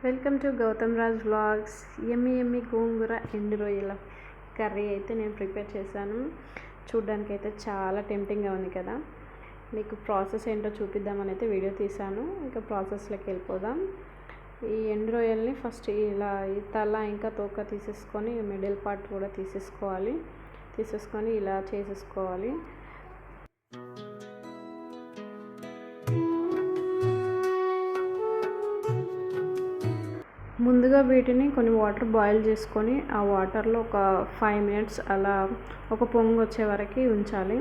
Welcome to Gautam Raj vlogs. ఎమ్మి గోంగూర ఎండు రొయ్యల కర్రీ అయితే నేను ప్రిపేర్ చేశాను. చూడ్డానికి అయితే చాలా టెంప్టింగ్గా ఉంది కదా. మీకు ప్రాసెస్ ఏంటో చూపిద్దామని అయితే వీడియో తీశాను. ఇంకా ప్రాసెస్లోకి వెళ్ళిపోదాం. ఈ ఎండు రొయ్యల్ని ఫస్ట్ ఇలా ఈ తల ఇంకా తోక తీసేసుకొని మిడిల్ పార్ట్ కూడా తీసేసుకొని ఇలా చేసేసుకోవాలి. ముందుగా వీటిని కొన్ని వాటర్ బాయిల్ చేసుకొని ఆ వాటర్లో ఒక 5 మినిట్స్ అలా ఒక పొంగు వచ్చే వరకు ఉంచాలి.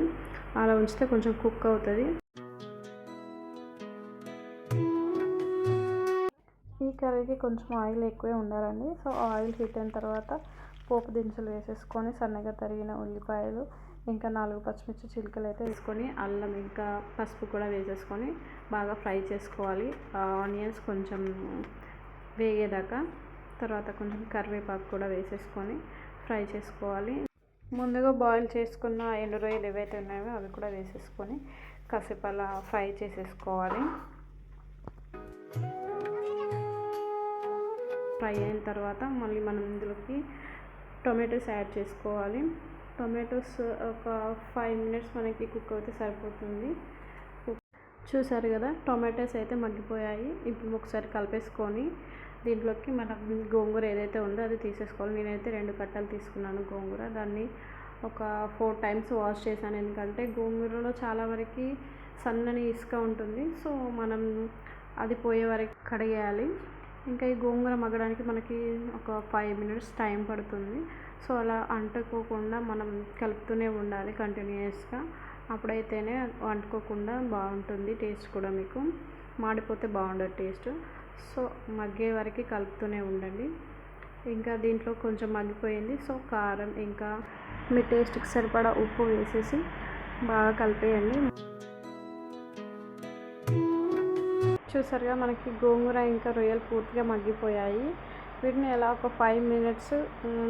అలా ఉంచితే కొంచెం కుక్ అవుతుంది. ఈ కర్రీకి కొంచెం ఆయిల్ ఎక్కువే ఉండాలండి. సో ఆయిల్ హీట్ అయిన తర్వాత పోపు దినుసులు వేసేసుకొని సన్నగా తరిగిన ఉల్లిపాయలు ఇంకా 4 పచ్చిమిర్చి చిలుకలు అయితే వేసుకొని అల్లం ఇంకా పసుపు కూడా వేసేసుకొని బాగా ఫ్రై చేసుకోవాలి. ఆనియన్స్ కొంచెం వేగేదాకా. తర్వాత కొంచెం కరివేపాకు కూడా వేసేసుకొని ఫ్రై చేసుకోవాలి. ముందుగా బాయిల్ చేసుకున్న ఎండు రొయ్యలు ఏవైతే ఉన్నాయో అవి కూడా వేసేసుకొని కాసేపు అలా ఫ్రై చేసేసుకోవాలి. ఫ్రై అయిన తర్వాత మళ్ళీ మనం ఇందులోకి టొమాటోస్ యాడ్ చేసుకోవాలి. టొమాటోస్ ఒక 5 మినిట్స్ మనకి కుక్ అయితే సరిపోతుంది. చూసారు కదా, టొమాటోస్ అయితే మగ్గిపోయాయి. ఇప్పుడు ఒకసారి కలిపేసుకొని దీంట్లోకి మనం గోంగూర ఏదైతే ఉందో అది తీసేసుకోవాలి. నేనైతే 2 కట్టలు తీసుకున్నాను గోంగూర. దాన్ని ఒక 4 టైమ్స్ వాష్ చేశాను. ఎందుకంటే గోంగూరలో చాలా వరకు సన్నని ఇసుక ఉంటుంది. సో మనం అది పోయే వరకు కడిగేయాలి. ఇంకా ఈ గోంగూర మగ్గడానికి మనకి ఒక 5 మినిట్స్ టైం పడుతుంది. సో అలా అంటుకోకుండా మనం కలుపుతూనే ఉండాలి కంటిన్యూస్గా. అప్పుడైతేనే అంటుకోకుండా బాగుంటుంది. టేస్ట్ కూడా మీకు మాడిపోతే బాగుండదు టేస్ట్. సో మగ్గే వరకు కలుపుతూనే ఉండండి. ఇంకా దీంట్లో కొంచెం మగ్గిపోయింది. సో కారం ఇంకా మీ టేస్ట్కి సరిపడా ఉప్పు వేసేసి బాగా కలిపేయండి. చూసారుగా, మనకి గోంగూర ఇంకా రొయ్యలు పూర్తిగా మగ్గిపోయాయి. వీటిని ఎలా ఒక 5 మినిట్స్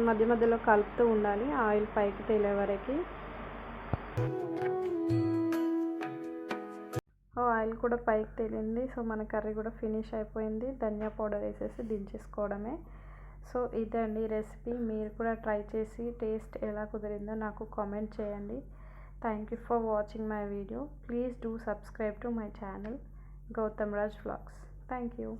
మధ్య మధ్యలో కలుపుతూ ఉండాలి ఆయిల్ పైకి తేలే వరకు. ఆయిల్ కూడా పైకి తేలింది. సో మన కర్రీ కూడా ఫినిష్ అయిపోయింది. ధనియా పౌడర్ వేసేసి దించేసుకోవడమే. సో ఇదండి రెసిపీ. మీరు కూడా ట్రై చేసి టేస్ట్ ఎలా కుదిరిందో నాకు కామెంట్ చేయండి. Thank you for watching my video. Please do subscribe to my channel Gautam Raj vlogs. Thank you.